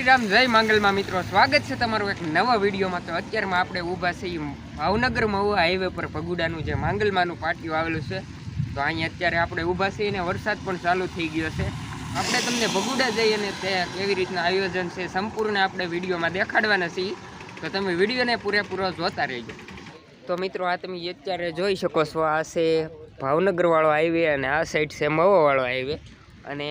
રામ જય માંગલમાં મિત્રો, સ્વાગત છે તમારું એક નવા વિડીયોમાં। તો અત્યારમાં આપણે ઊભા છીએ ભાવનગર મહુવા હાઈવે પર ભગુડાનું જે માંગલમાંનું પાટિયું આવેલું છે। તો અહીંયા અત્યારે આપણે ઊભા છીએ અને વરસાદ પણ ચાલુ થઈ ગયો છે। આપણે તમને ભગુડા જઈ અને તે કેવી રીતના આયોજન છે સંપૂર્ણ આપણે વિડીયોમાં દેખાડવાના છીએ। તો તમે વિડીયોને પૂરેપૂરો જોતા રહેજો। તો મિત્રો આ તમે અત્યારે જોઈ શકો છો, આ છે ભાવનગરવાળો હાઈવે અને આ સાઈડ છે મહુવાવાળો હાઈવે। અને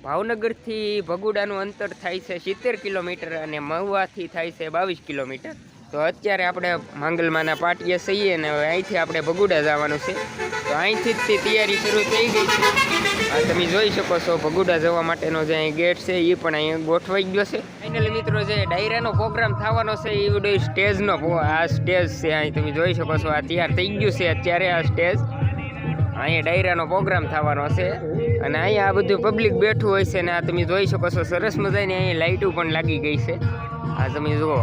ભાવનગરથી ભગુડાનું અંતર થાય છે 70 કિલોમીટર અને મહુવાથી થાય છે 22 કિલોમીટર। તો અત્યારે આપણે માંગલમાંના પાટિયા છીએ અને અહીંથી આપણે ભગુડા જવાનું છે। તો અહીંથી જ તૈયારી શરૂ થઈ ગઈ છે। આ તમે જોઈ શકો છો ભગુડા જવા માટેનો જે અહીં ગેટ છે એ પણ અહીં ગોઠવાઈ ગયો છે। ફાઇનલી મિત્રો જે ડાયરાનો પ્રોગ્રામ થવાનો છે એ બધો સ્ટેજનો આ સ્ટેજ છે, અહીં તમે જોઈ શકો છો આ તૈયાર થઈ ગયું છે અત્યારે આ સ્ટેજ। અહીંયા ડાયરાનો પ્રોગ્રામ થવાનો છે અને અહીંયા આ બધું પબ્લિક બેઠું હોય છે અને આ તમે જોઈ શકો છો સરસ મજાની અહીંયા લાઇટો પણ લાગી ગઈ છે। આ તમે જુઓ,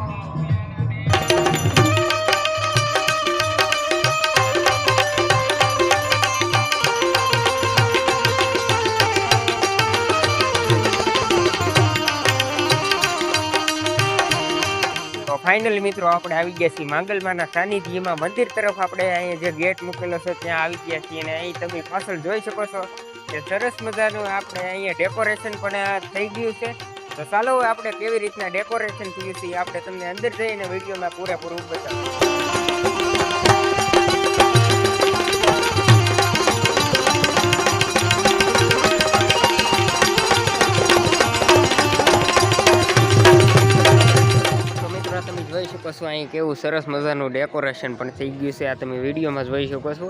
ફાઇનલી મિત્રો આપણે આવી ગયા છીએ માંગલમાંના સાનિધ્યમાં મંદિર તરફ। આપણે અહીંયા જે ગેટ મૂકેલો છે ત્યાં આવી ગયા છીએ અને અહીં તમે પાછળ જોઈ શકો છો કે સરસ મજાનું આપણે અહીંયા ડેકોરેશન પણ થઈ ગયું છે। તો ચાલો આપણે કેવી રીતના ડેકોરેશન થયું છે આપણે તમને અંદર જઈને વિડીયોમાં પૂરેપૂરું બતાવીએ। તમે જોઈ શકો છો અહીં કેવું સરસ મજાનું ડેકોરેશન પણ થઈ ગયું છે, આ તમે વિડીયોમાં જોઈ શકો છો।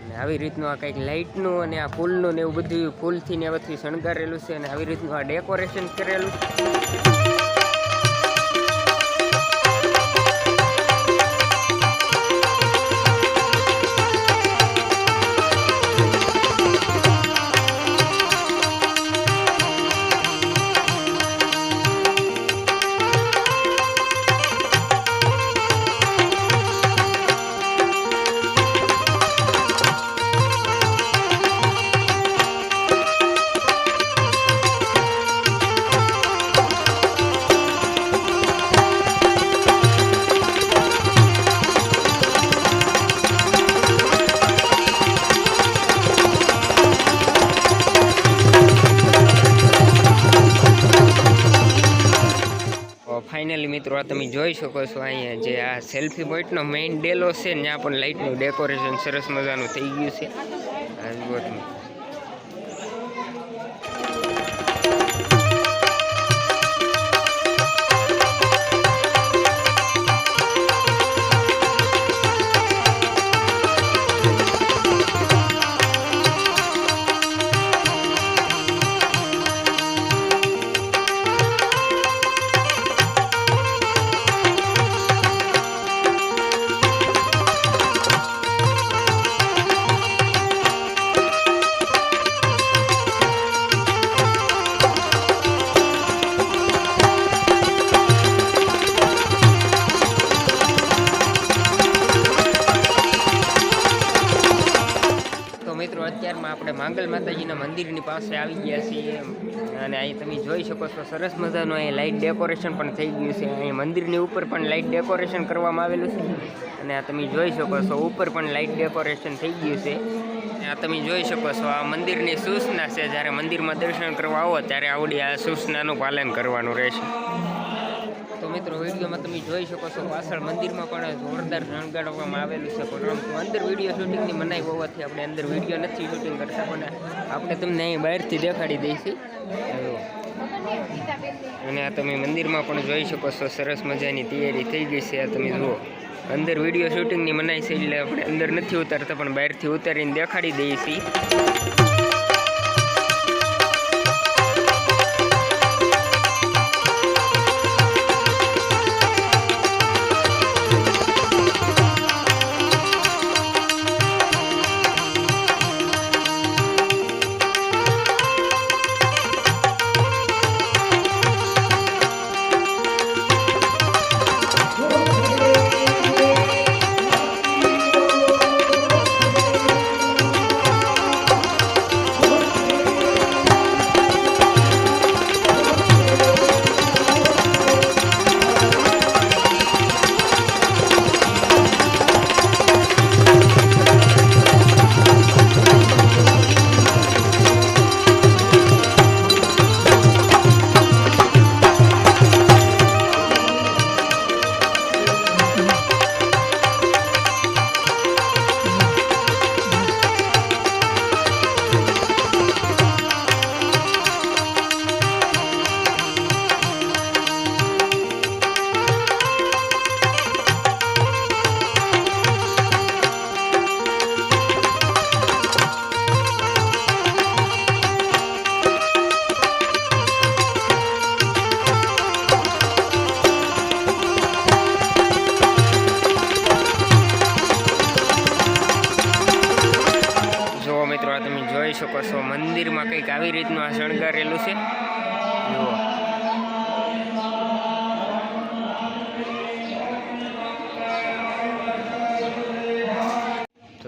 અને આવી રીતનું આ કંઈક લાઇટનું અને આ ફૂલનું ને એવું બધું ફૂલથી ને એવાથી શણગારેલું છે અને આવી રીતનું આ ડેકોરેશન કરેલું છે। ફાઇનલી મિત્રો આ તમે જોઈ શકો છો અહીંયા જે આ સેલ્ફી પોઈન્ટનો મેઇન ડેલો છે ત્યાં પણ લાઇટનું ડેકોરેશન સરસ મજાનું થઈ ગયું છે। આ જુઓ તમે, અત્યારમાં આપણે માંગલ માતાજીના મંદિરની પાસે આવી ગયા છીએ અને અહીં તમે જોઈ શકો છો સરસ મજાનું અહીં લાઇટ ડેકોરેશન પણ થઈ ગયું છે। અહીં મંદિરની ઉપર પણ લાઇટ ડેકોરેશન કરવામાં આવેલું છે અને આ તમે જોઈ શકો છો ઉપર પણ લાઇટ ડેકોરેશન થઈ ગયું છે। આ તમે જોઈ શકો છો આ મંદિરની સૂચના છે, જ્યારે મંદિરમાં દર્શન કરવા આવો ત્યારે આવડી આ સૂચનાનું પાલન કરવાનું રહેશે। તો મિત્રો વિડીયોમાં તમે જોઈ શકો છો પાછળ મંદિરમાં પણ જોરદાર શણગારવામાં આવેલું છે, પરંતુ અંદર વિડીયો શૂટિંગની મનાઈ હોવાથી આપણે અંદર વિડીયો નથી શૂટિંગ કરતા, પણ આપણે તમને અહીં બહારથી દેખાડી દઈશું। અને આ તમે મંદિરમાં પણ જોઈ શકો છો સરસ મજાની તૈયારી થઈ ગઈ છે। આ તમે જુઓ, અંદર વિડીયો શૂટિંગની મનાઈ છે એટલે આપણે અંદર નથી ઉતારતા પણ બહારથી ઉતારીને દેખાડી દઈએ છીએ। શકો છો મંદિરમાં કંઈક આવી રીતનું આ શણગારેલું છે જુઓ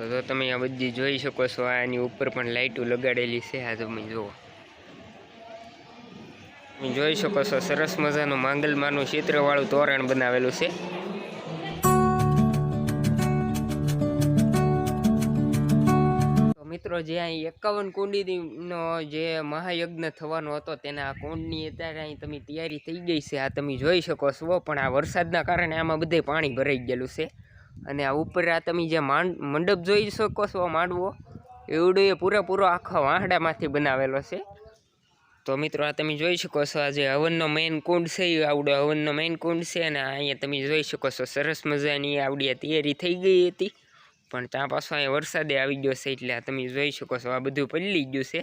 તો તમે આ બધી જોઈ શકો છો આની ઉપર પણ લાઇટો લગાડેલી છે આ તમે જુઓ જોઈ શકો છો સરસ મજાનું માંગલમાનું ચિત્રવાળું તોરણ બનાવેલું છે મિત્રો જે અહીં 51 કુંડીનો જે મહાયજ્ઞ થવાનો હતો તેના આ કુંડની અત્યારે અહીં તમે તૈયારી થઈ ગઈ છે આ તમે જોઈ શકો છો પણ આ વરસાદના કારણે આમાં બધે પાણી ભરાઈ ગયેલું છે અને આ ઉપર આ તમે જે મંડપ જોઈ શકો છો માંડવો એવડો એ પૂરેપૂરો આખો વાહડામાંથી બનાવેલો છે તો મિત્રો આ તમે જોઈ શકો છો આ જે હવનનો મેઇન કુંડ છે એ આવડો હવનનો મેઇન કુંડ છે અને અહીંયા તમે જોઈ શકો છો સરસ મજાની આવડી તૈયારી થઈ ગઈ હતી પણ ત્યાં પાછો અહીંયા વરસાદે આવી ગયો છે એટલે તમે જોઈ શકો છો આ બધું પલળી ગયું છે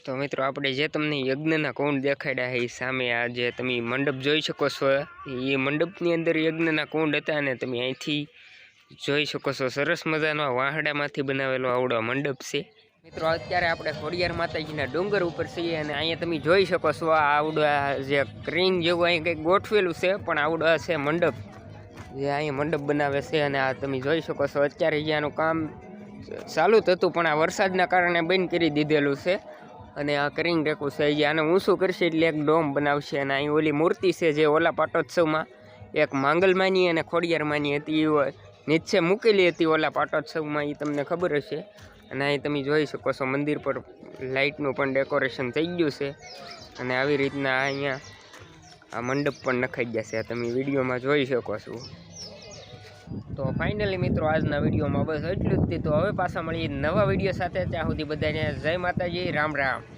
તો મિત્રો આપણે જે તમને યજ્ઞના કુંડ દેખાડ્યા એ સામે આ જે તમે મંડપ જોઈ શકો છો એ મંડપની અંદર યજ્ઞના કુંડ હતા અને તમે અહીંથી જોઈ શકો છો સરસ મજાનો વાહડામાંથી બનાવેલો આવડો મંડપ છે મિત્રો અત્યારે આપણે ખોડિયાર માતાજીના ડુંગર ઉપર છીએ અને અહીંયા તમે જોઈ શકો છો આ આવડો જે ક્રીન જેવું અહીં કંઈક ગોઠવેલું છે પણ આવડો છે મંડપ જે અહીંયા મંડપ બનાવે છે અને આ તમે જોઈ શકો છો અત્યારે જે આનું કામ ચાલુ જ હતું પણ આ વરસાદના કારણે બંધ કરી દીધેલું છે અને આ કરીને રેકું છે જે આને ઊંચું કરશે એટલે એક ડોમ બનાવશે અને અહીં ઓલી મૂર્તિ છે જે ઓલા પાટોત્સવમાં એક માંગલમાની અને ખોડિયારમાંની હતી એ નીચે મૂકેલી હતી ઓલા પાટોત્સવમાં એ તમને ખબર હશે અને અહીં તમે જોઈ શકો છો મંદિર પર લાઇટનું પણ ડેકોરેશન થઈ ગયું છે અને આવી રીતના અહીંયા આ મંડપ પણ નખાઈ ગયા છે તમે વિડીયોમાં જોઈ શકો છો તો ફાઇનલી મિત્રો આજના વિડીયોમાં બસ એટલું જ હતું તો હવે પાછા મળીએ નવા વિડીયો સાથે ત્યાં સુધી બધાને જય માતાજી રામ રામ